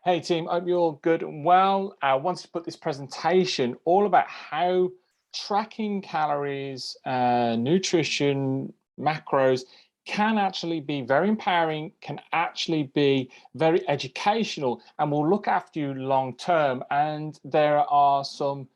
Hey team, hope you're all good and well. I wanted to put this presentation all about how tracking calories, nutrition, macros can actually be very empowering, can actually be very educational, and will look after you long term. And there are some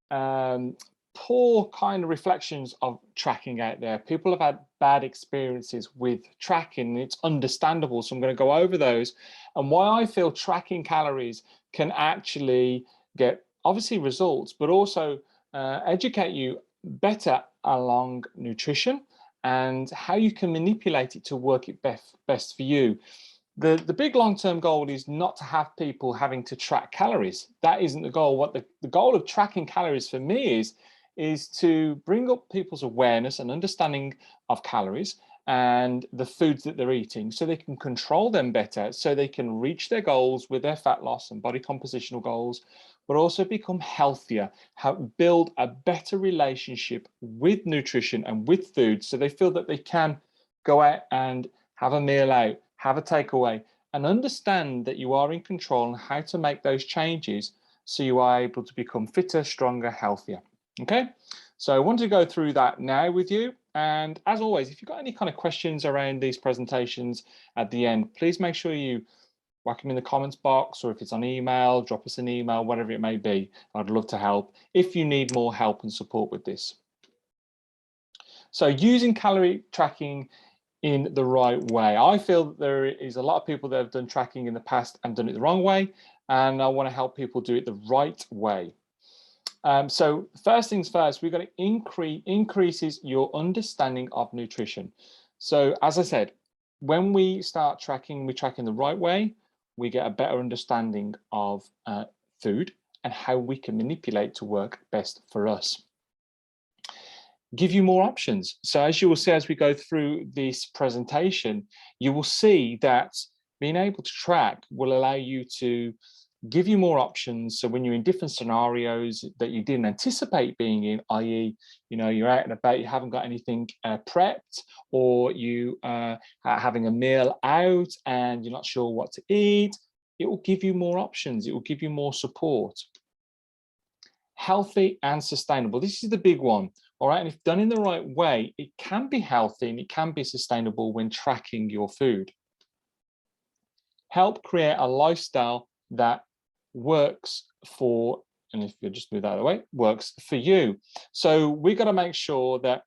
um, poor kind of reflections of tracking out there. People have had bad experiences with tracking. It's understandable. So I'm going to go over those and why I feel tracking calories can actually get obviously results, but also educate you better along nutrition and how you can manipulate it to work it best for you. The big long-term goal is not to have people having to track calories. That isn't the goal. What the goal of tracking calories for me is to bring up people's awareness and understanding of calories and the foods that they're eating so they can control them better, so they can reach their goals with their fat loss and body compositional goals, but also become healthier, build a better relationship with nutrition and with food so they feel that they can go out and have a meal out, have a takeaway, and understand that you are in control and how to make those changes so you are able to become fitter, stronger, healthier. Okay, so I want to go through that now with you. And as always, if you've got any kind of questions around these presentations at the end, please make sure you whack them in the comments box, or if it's on email, drop us an email, whatever it may be. I'd love to help if you need more help and support with this. So using calorie tracking in the right way. I feel that there is a lot of people that have done tracking in the past and done it the wrong way, and I want to help people do it the right way. So first things first, we're going to increases your understanding of nutrition. So as I said, when we start tracking, we track in the right way, we get a better understanding of food and how we can manipulate to work best for us. Give you more options. So as you will see, as we go through this presentation, you will see that being able to track will allow you to give you more options. So when you're in different scenarios that you didn't anticipate being in, i.e., you're out and about, you haven't got anything prepped, or you are having a meal out and you're not sure what to eat, it will give you more options. It will give you more support. Healthy and sustainable. This is the big one. All right. And if done in the right way, it can be healthy and it can be sustainable when tracking your food. Help create a lifestyle that works for, and if you just move that away, works for you. So we've got to make sure that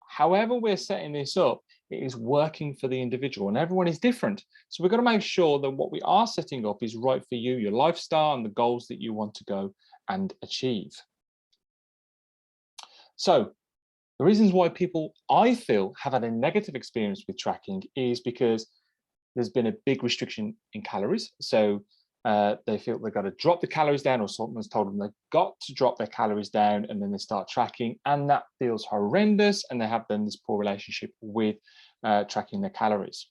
however we're setting this up, it is working for the individual, and everyone is different. So we've got to make sure that what we are setting up is right for you, your lifestyle, and the goals that you want to go and achieve. So the reasons why people, I feel, have had a negative experience with tracking is because there's been a big restriction in calories. So they feel they've got to drop the calories down, or someone's told them they've got to drop their calories down, and then they start tracking, and that feels horrendous, and they have then this poor relationship with tracking their calories.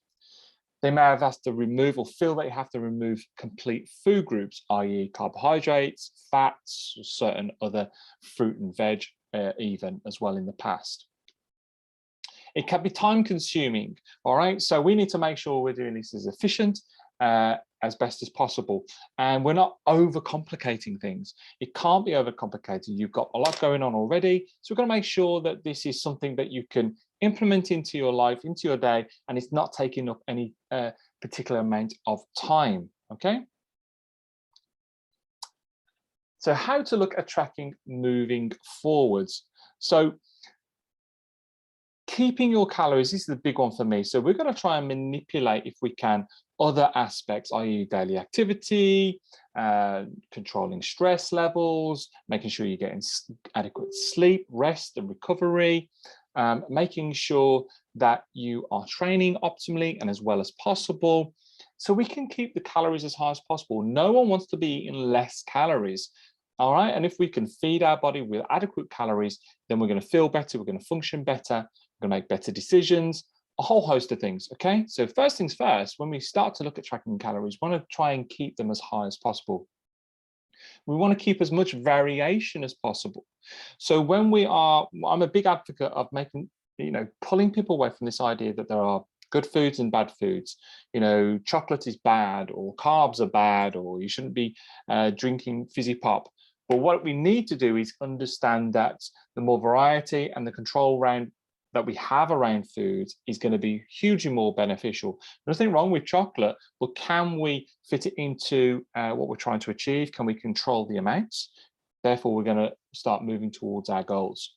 They may have asked to remove or feel they have to remove complete food groups, i.e. carbohydrates, fats, or certain other fruit and veg even as well in the past. It can be time consuming, all right? So we need to make sure we're doing this as efficient as best as possible. And we're not overcomplicating things. It can't be overcomplicated. You've got a lot going on already. So we've got to make sure that this is something that you can implement into your life, into your day, and it's not taking up any particular amount of time, okay? So how to look at tracking moving forwards. So keeping your calories, this is the big one for me. So we're going to try and manipulate, if we can, other aspects, i.e. daily activity, controlling stress levels, making sure you're getting adequate sleep, rest and recovery, making sure that you are training optimally and as well as possible, so we can keep the calories as high as possible. No one wants to be eating less calories. All right. And if we can feed our body with adequate calories, then we're going to feel better, we're going to function better, we're going to make better decisions, a whole host of things. Okay. So first things first, when we start to look at tracking calories, we want to try and keep them as high as possible. We want to keep as much variation as possible. So when we are, I'm a big advocate of making, pulling people away from this idea that there are good foods and bad foods. You know, chocolate is bad, or carbs are bad, or you shouldn't be drinking fizzy pop. But what we need to do is understand that the more variety and the control around that we have around foods is going to be hugely more beneficial. Nothing wrong with chocolate, but can we fit it into what we're trying to achieve? Can we control the amounts? Therefore, we're going to start moving towards our goals.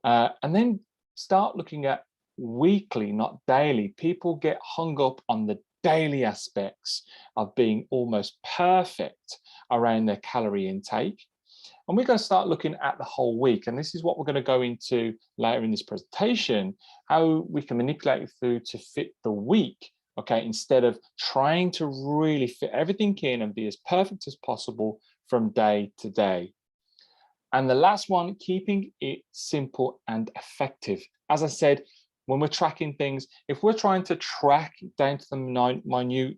And then start looking at weekly, not daily. People get hung up on the daily aspects of being almost perfect around their calorie intake. And we're going to start looking at the whole week. And this is what we're going to go into later in this presentation, how we can manipulate food to fit the week, okay, instead of trying to really fit everything in and be as perfect as possible from day to day. And the last one, keeping it simple and effective. As I said, when we're tracking things, if we're trying to track down to the minute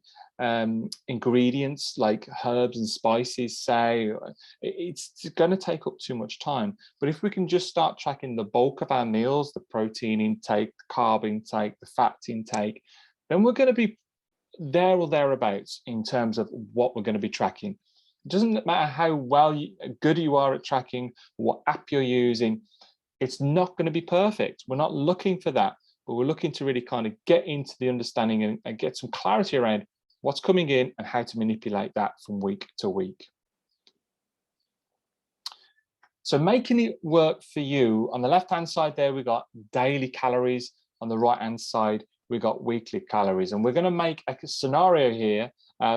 ingredients like herbs and spices, say, it's going to take up too much time. But if we can just start tracking the bulk of our meals, the protein intake, the carb intake, the fat intake, then we're going to be there or thereabouts in terms of what we're going to be tracking. It doesn't matter how good you are at tracking, what app you're using, it's not going to be perfect. We're not looking for that, but we're looking to really kind of get into the understanding and get some clarity around what's coming in and how to manipulate that from week to week. So making it work for you, on the left-hand side there, we got daily calories. On the right-hand side, we got weekly calories. And we're going to make a scenario here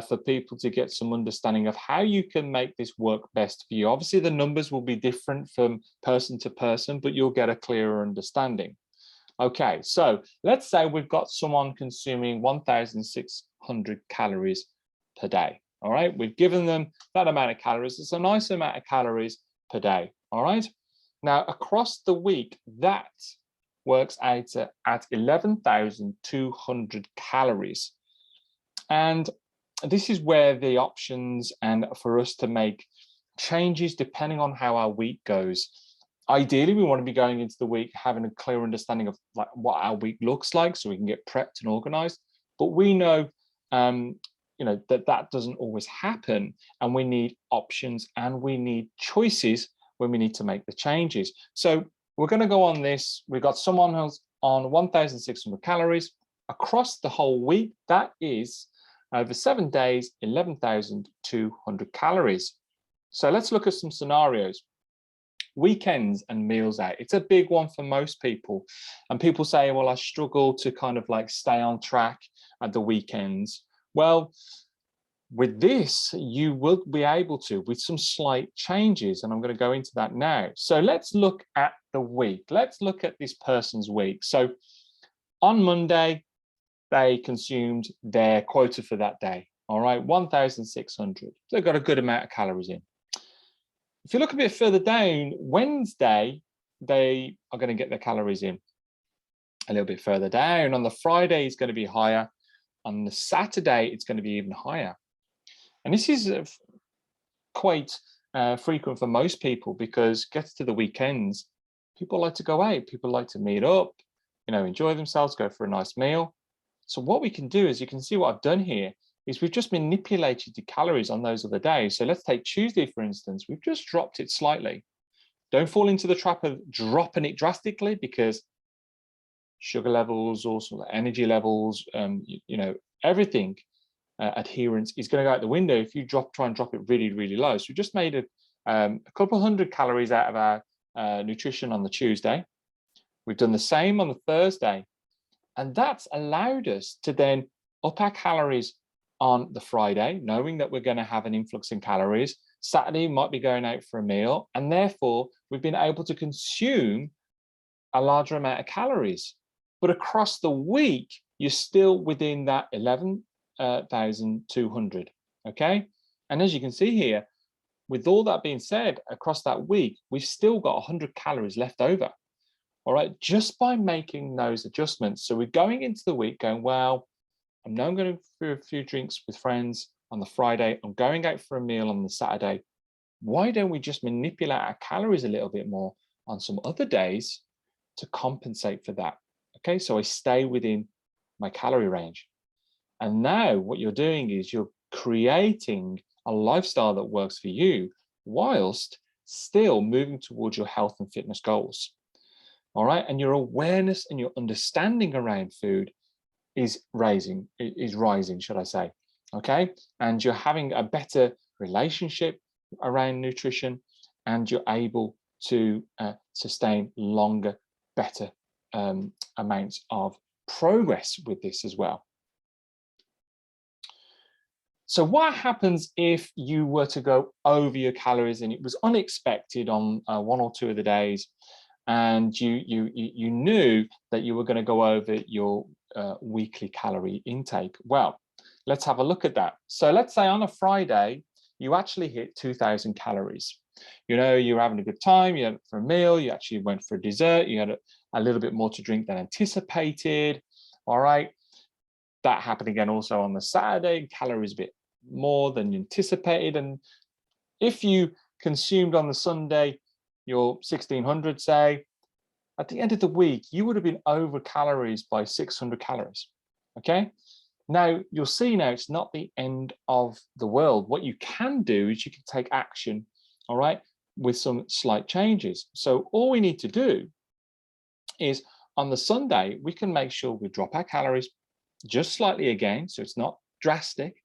for people to get some understanding of how you can make this work best for you. Obviously, the numbers will be different from person to person, but you'll get a clearer understanding. Okay, so let's say we've got someone consuming 1,600 calories per day. All right, we've given them that amount of calories. It's a nice amount of calories per day. All right, now across the week, that works out at 11,200 calories. And this is where the options and for us to make changes depending on how our week goes. Ideally, we want to be going into the week having a clear understanding of like what our week looks like so we can get prepped and organized. But we know, that doesn't always happen, and we need options and we need choices when we need to make the changes. So we're going to go on this. We've got someone who's on 1,600 calories across the whole week. That is over 7 days, 11,200 calories. So let's look at some scenarios. Weekends and meals out. It's a big one for most people. And people say, well, I struggle to kind of like stay on track at the weekends. Well, with this, you will be able to, with some slight changes, and I'm going to go into that now. So let's look at the week. Let's look at this person's week. So on Monday, they consumed their quota for that day. All right, 1,600. They've got a good amount of calories in. If you look a bit further down, Wednesday, they are going to get their calories in a little bit further down. On the Friday, it's going to be higher. On the Saturday, it's going to be even higher. And this is quite frequent for most people because gets to the weekends, people like to go out, people like to meet up, enjoy themselves, go for a nice meal. So what we can do is, you can see what I've done here, is we've just manipulated the calories on those other days. So let's take Tuesday, for instance. We've just dropped it slightly. Don't fall into the trap of dropping it drastically, because sugar levels, also energy levels, everything, adherence is going to go out the window if you try and drop it really, really low. So we just made a couple hundred calories out of our nutrition on the Tuesday. We've done the same on the Thursday. And that's allowed us to then up our calories on the Friday, knowing that we're going to have an influx in calories. Saturday might be going out for a meal, and therefore we've been able to consume a larger amount of calories. But across the week, you're still within that 11,200, okay? And as you can see here, with all that being said, across that week, we've still got 100 calories left over, all right, just by making those adjustments. So we're going into the week going, well, I'm now going for a few drinks with friends on the Friday. I'm going out for a meal on the Saturday. Why don't we just manipulate our calories a little bit more on some other days to compensate for that? Okay, so I stay within my calorie range. And now what you're doing is you're creating a lifestyle that works for you whilst still moving towards your health and fitness goals. All right. And your awareness and your understanding around food is rising, should I say. Okay. And you're having a better relationship around nutrition, and you're able to sustain longer, better amounts of progress with this as well. So what happens if you were to go over your calories and it was unexpected on one or two of the days, and you knew that you were going to go over your weekly calorie intake? Well, let's have a look at that. So let's say on a Friday, you actually hit 2,000 calories. You know, you're having a good time, you had it for a meal, you actually went for a dessert, you had a little bit more to drink than anticipated. All right. That happened again also on the Saturday, calories a bit more than you anticipated. And if you consumed on the Sunday your 1,600, say, at the end of the week, you would have been over calories by 600 calories. Okay. Now, you'll see now it's not the end of the world. What you can do is you can take action, all right, with some slight changes. So all we need to do is on the Sunday, we can make sure we drop our calories just slightly again, so it's not drastic,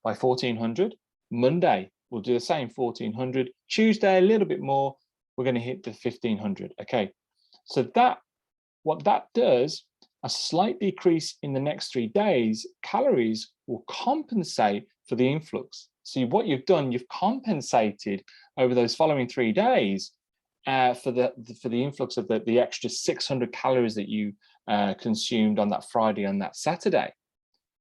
by 1,400. Monday, we'll do the same, 1,400. Tuesday, a little bit more, we're going to hit the 1,500. Okay, so what that does, a slight decrease in the next 3 days, calories will compensate for the influx. See, what you've done, you've compensated over those following 3 days for the influx of the extra 600 calories that you consumed on that Friday and that Saturday.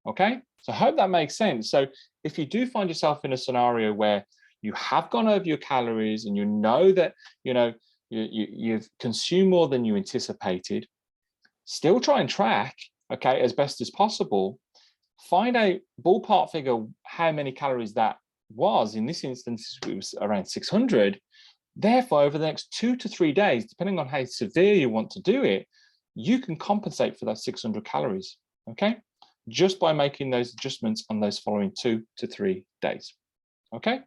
Okay, so I hope that makes sense. So if you do find yourself in a scenario where you have gone over your calories and you know that you've consumed more than you anticipated, still try and track, okay, as best as possible. Find a ballpark figure how many calories that was. In this instance, it was around 600. Therefore, over the next 2 to 3 days, depending on how severe you want to do it, you can compensate for that 600 calories, okay? Just by making those adjustments on those following 2 to 3 days, okay?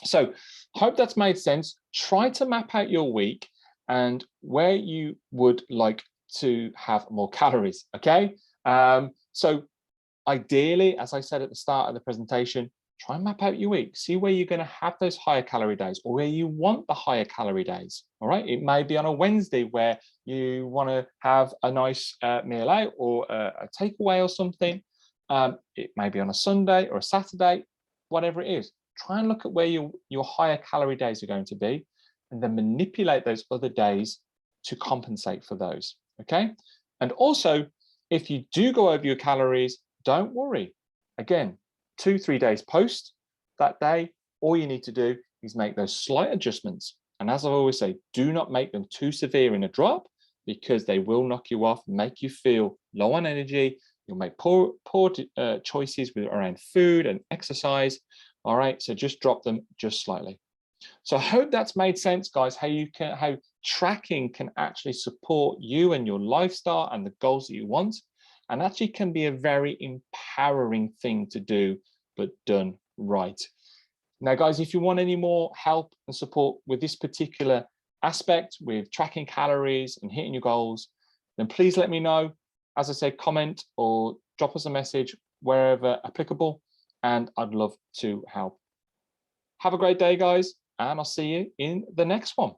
So, hope that's made sense. Try to map out your week and where you would like to have more calories, okay? So, ideally, as I said at the start of the presentation, try and map out your week. See where you're going to have those higher calorie days or where you want the higher calorie days. All right. It may be on a Wednesday where you want to have a nice meal out or a takeaway or something. It may be on a Sunday or a Saturday, whatever it is. Try and look at where your higher calorie days are going to be and then manipulate those other days to compensate for those. Okay. And also, if you do go over your calories, don't worry. Again, 2-3 days post that day, all you need to do is make those slight adjustments. And as I always say, do not make them too severe in a drop because they will knock you off, make you feel low on energy. You'll make poor choices around food and exercise. All right, so just drop them just slightly. So I hope that's made sense, guys, how tracking can actually support you and your lifestyle and the goals that you want. And actually can be a very empowering thing to do, but done right. Now, guys, if you want any more help and support with this particular aspect, with tracking calories and hitting your goals, then please let me know. As I said, comment or drop us a message wherever applicable, and I'd love to help. Have a great day, guys, and I'll see you in the next one.